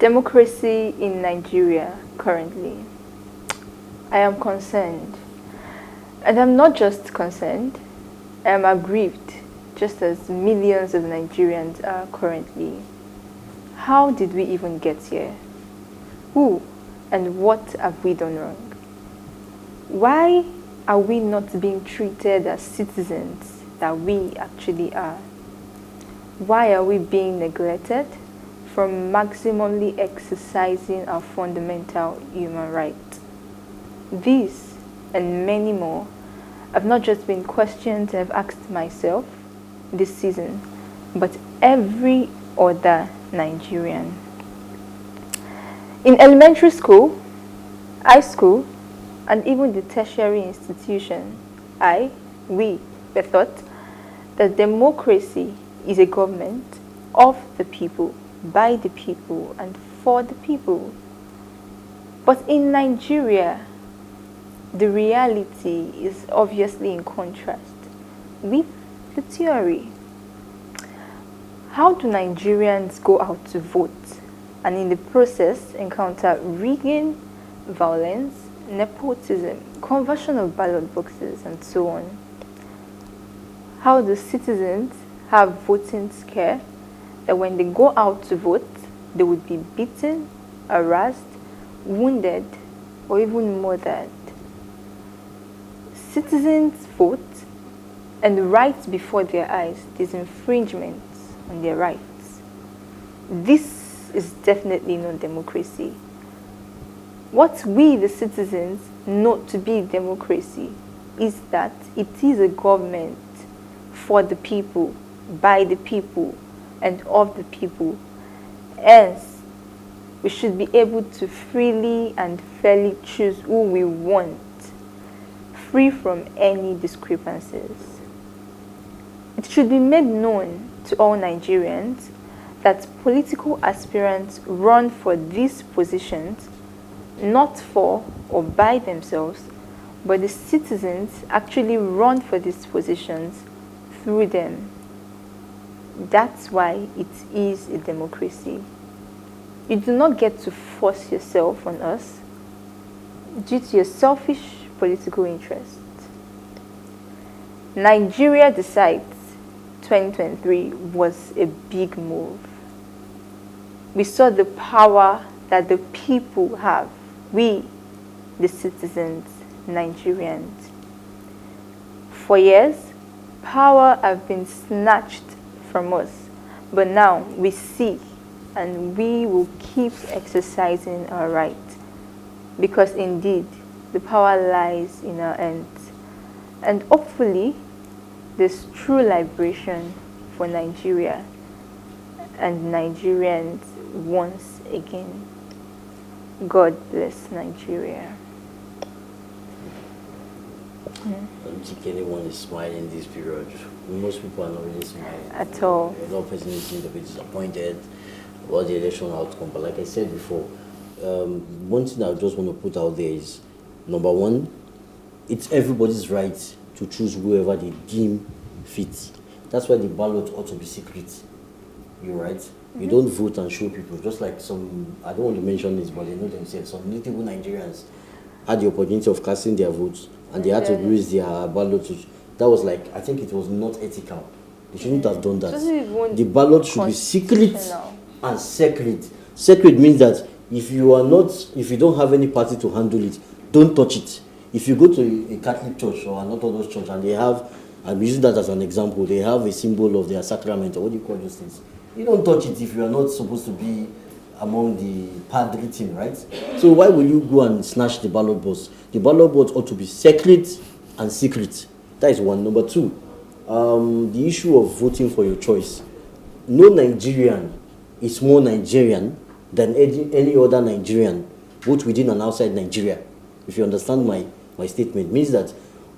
Democracy in Nigeria currently. I am concerned. And I'm not just concerned, I am aggrieved, just as millions of Nigerians are currently. How did we even get here? Who and what have we done wrong? Why are we not being treated as citizens that we actually are? Why are we being neglected from maximally exercising our fundamental human rights? These and many more have not just been questions I've asked myself this season, but every other Nigerian. In elementary school, high school, and even the tertiary institution, we were taught that democracy is a government of the people, by the people, and for the people. But in Nigeria, the reality is obviously in contrast with the theory. How do Nigerians go out to vote and in the process encounter rigging, violence, nepotism, conversion of ballot boxes, and so on? How do citizens have voting scare that when they go out to vote, they would be beaten, harassed, wounded, or even murdered? Citizens vote, and right before their eyes, there's infringements on their rights. This is definitely not democracy. What we, the citizens, know to be democracy is that it is a government for the people, by the people, and of the people. Hence, we should be able to freely and fairly choose who we want, free from any discrepancies. It should be made known to all Nigerians that political aspirants run for these positions not for or by themselves, but the citizens actually run for these positions through them. That's why it is a democracy. You do not get to force yourself on us due to your selfish political interests. Nigeria Decides 2023 was a big move. We saw the power that the people have, we, the citizens, Nigerians. For years, power have been snatched from us, but now we see and we will keep exercising our right, because indeed the power lies in our hands, and hopefully there's true liberation for Nigeria and Nigerians once again. God bless Nigeria. I don't think anyone is smiling this period. Most people are not really smiling. At all. A lot of persons seem to be disappointed about the election outcome. But like I said before, one thing I just want to put out there is, number one, it's everybody's right to choose whoever they deem fit. That's why the ballot ought to be secret. You're right. Mm-hmm. You don't vote and show people. Just like some, I don't want to mention this, but they know themselves. Some notable Nigerians had the opportunity of casting their votes, and they had to raise their ballot. That was like, I think it was not ethical. They shouldn't have done that. The ballot should be secret and sacred. Sacred means that if you don't have any party to handle it, don't touch it. If you go to a Catholic church or an Orthodox church and they have, I'm using that as an example, they have a symbol of their sacrament, or what do you call those things? You don't touch it if you are not supposed to be among the padre team, right? So why will you go and snatch the ballot box? The ballot box ought to be sacred and secret. That is one. Number two, the issue of voting for your choice. No Nigerian is more Nigerian than any other Nigerian, both within and outside Nigeria. If you understand my statement, means that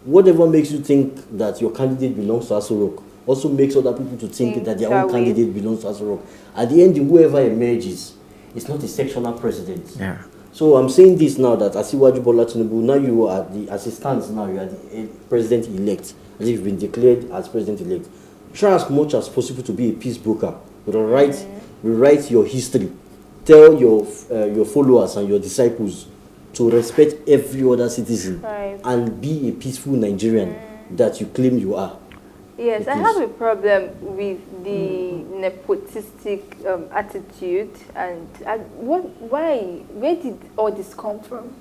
whatever makes you think that your candidate belongs to Aso Rock also makes other people to think that their own candidate belongs to Aso Rock. At the end, whoever emerges is not a sectional president. Yeah. So I'm saying this now that Asiwaju Bola Tinubu, now you are as it stands now, you are the president-elect, as if you've been declared as president-elect. Try as much as possible to be a peace broker. Rewrite your history. tell your followers and your disciples to respect every other citizen and be a peaceful Nigerian that you claim you are. Yes, I have a problem with the nepotistic attitude, and where did all this come from?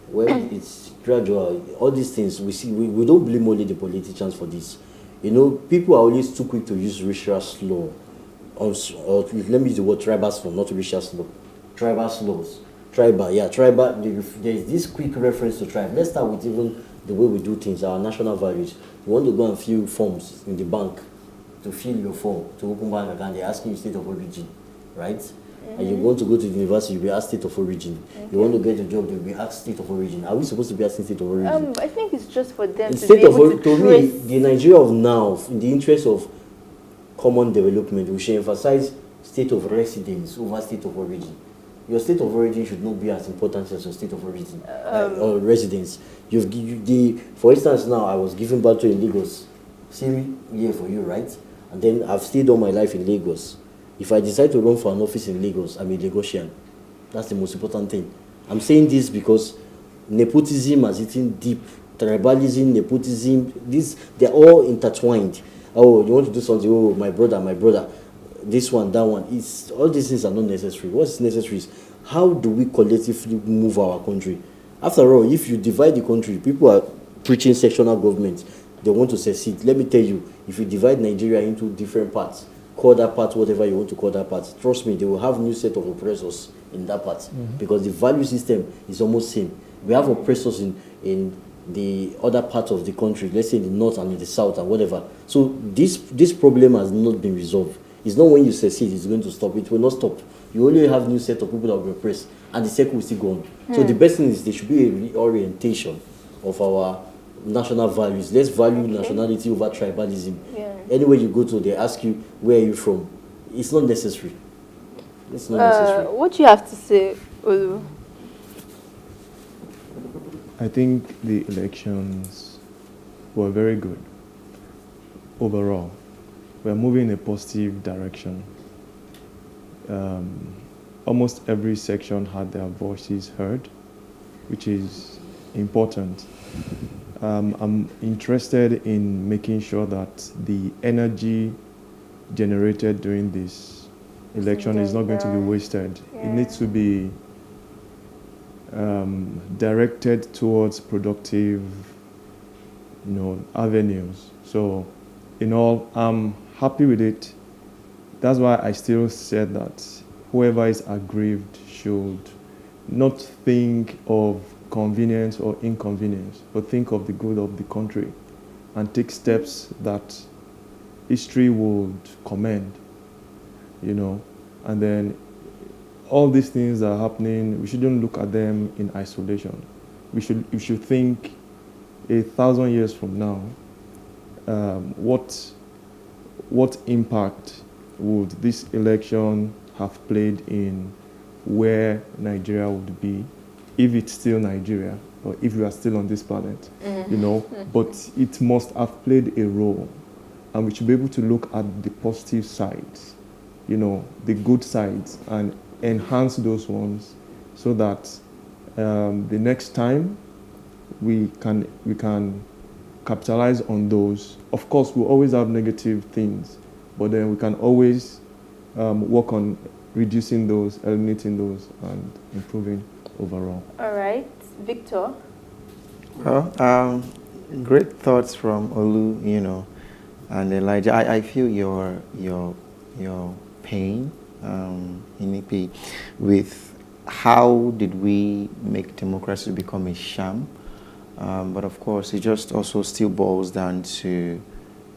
Well, it's gradual. All these things we see, we don't blame only the politicians for this. You know, people are always too quick to use racial slur, or let me use the word tribal slur, not racial slur. Tribal slurs. Tribal. There's this quick reference to tribe. Let's start with even the way we do things, our national values. You want to go and fill forms in the bank, to fill your form, to open bank account, they're asking you state of origin, right? And you want to go to the university, you'll be asked state of origin. You want to get a job, you'll be asked state of origin. Are we supposed to be asking state of origin? I think it's just for them to be able to me, the Nigeria of now, in the interest of common development, we should emphasize state of residence over state of origin. Your state of origin should not be as important as your state of origin or residence. For instance, now I was given birth to in Lagos. Same year for you, right? And then I've stayed all my life in Lagos. If I decide to run for an office in Lagos, I'm a Lagosian. That's the most important thing. I'm saying this because nepotism has eaten deep. Tribalism, nepotism, they're all intertwined. Oh, you want to do something? Oh, my brother. This one, that one. All these things are not necessary. What's necessary is how do we collectively move our country? After all, if you divide the country, people are preaching sectional government. They want to secede. Let me tell you, if you divide Nigeria into different parts, call that part whatever you want to call that part, trust me, they will have new set of oppressors in that part, because the value system is almost same. We have oppressors in the other part of the country, let's say in the north and in the south and whatever. So this problem has not been resolved. It's not when you secede it's going to stop. It will not stop. You only have new set of people that will be oppressed, and the circle will still go on. So the best thing is there should be a reorientation of our national values. Let's value nationality over tribalism. Anywhere you go to, they ask you, where are you from? It's not necessary. It's not necessary. What do you have to say, Olu? I think the elections were very good overall. We're moving in a positive direction. Almost every section had their voices heard, which is important. I'm interested in making sure that the energy generated during this election is not going to be wasted. It needs to be directed towards productive, avenues. So, I'm happy with it. That's why I still said that whoever is aggrieved should not think of convenience or inconvenience, but think of the good of the country and take steps that history would commend, and then all these things that are happening, we shouldn't look at them in isolation. We should think 1,000 years from now, what impact would this election have played in where Nigeria would be, if it's still Nigeria, or if we are still on this planet, but it must have played a role, and we should be able to look at the positive sides, the good sides, and enhance those ones, so that the next time we can capitalize on those. Of course, we'll always have negative things, but then we can always work on reducing those, eliminating those, and improving overall. All right, Victor. Well, great thoughts from Olu, and Elijah. I feel your pain, Inikpi, with how did we make democracy become a sham. But of course, it just also still boils down to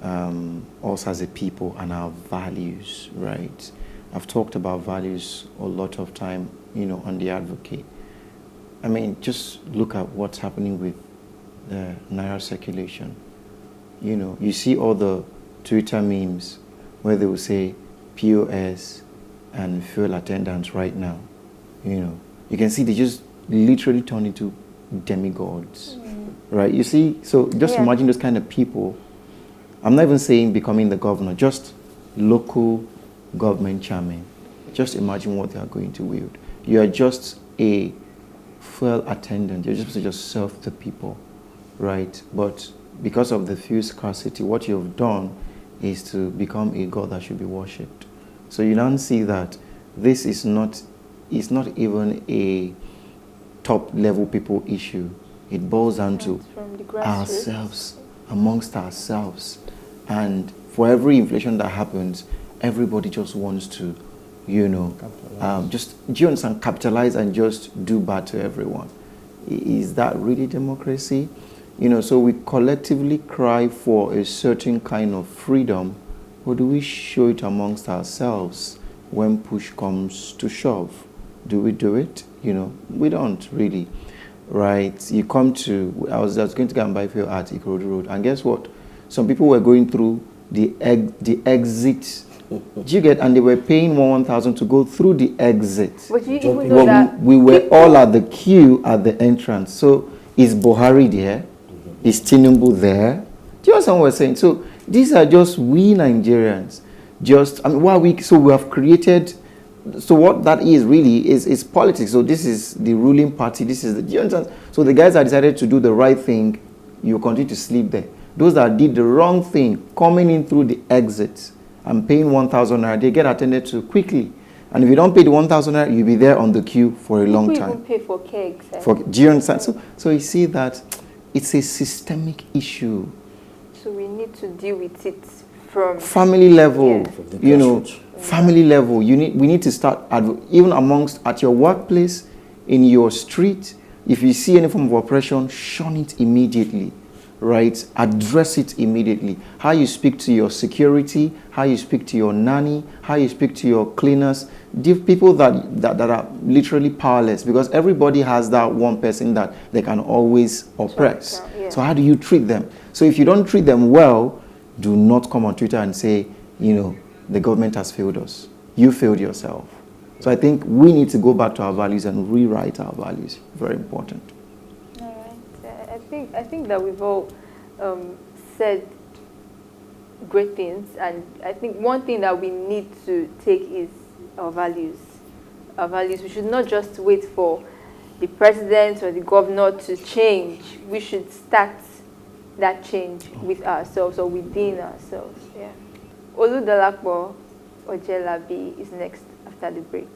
us as a people and our values, right? I've talked about values a lot of time, on the Advocate. I mean, just look at what's happening with the Naira circulation. You see all the Twitter memes where they will say POS and fuel attendants right now. You can see they just literally turn into demigods, right? You see, so just imagine those kind of people. I'm not even saying becoming the governor, just local government chairman. just imagine what they are going to wield. You are just a fuel attendant. You're just supposed to just serve the people, right? But because of the fuel scarcity, what you've done is to become a god that should be worshipped. So you don't see that this is not even a top level people issue. It boils down to ourselves, amongst ourselves. And for every inflation that happens, everybody just wants to, you know, capitalize and just do bad to everyone. Is that really democracy? You know, so we collectively cry for a certain kind of freedom, but do we show it amongst ourselves when push comes to shove? Do we do it? You know, we don't really, right? You come to, I was going to go and buy fuel at Ikorodu Road, and guess what? Some people were going through the exit. Do you get? And they were paying 1,000 to go through the exit. But you even know that we were all at the queue at the entrance. So is Buhari there? Is Tinubu there? Do you understand what we're saying? So these are just we Nigerians. Just, I mean, so we have created, so what that is really is politics. So this is the ruling party. This is the, do you understand? So the guys that decided to do the right thing, you continue to sleep there. Those that did the wrong thing, coming in through the exit and paying 1,000 naira, they get attended to quickly. And if you don't pay the 1,000 naira, you'll be there on the queue for a long time. People even pay for kegs. Do you understand? So you see that it's a systemic issue. So we need to deal with it from family level. Yeah. You know, family level. We need to start even amongst at your workplace, in your street. If you see any form of oppression, shun it immediately. Right? Address it immediately. How you speak to your security, how you speak to your nanny, how you speak to your cleaners, people that are literally powerless, because everybody has that one person that they can always oppress. Yeah. So how do you treat them? So if you don't treat them well, do not come on Twitter and say, you know, the government has failed us. You failed yourself. So I think we need to go back to our values and rewrite our values. Very important. I think that we've all said great things, and I think one thing that we need to take is our values. Our values. We should not just wait for the president or the governor to change. We should start that change with ourselves or within ourselves. Yeah. Oludolapo Ojelabi is next after the break.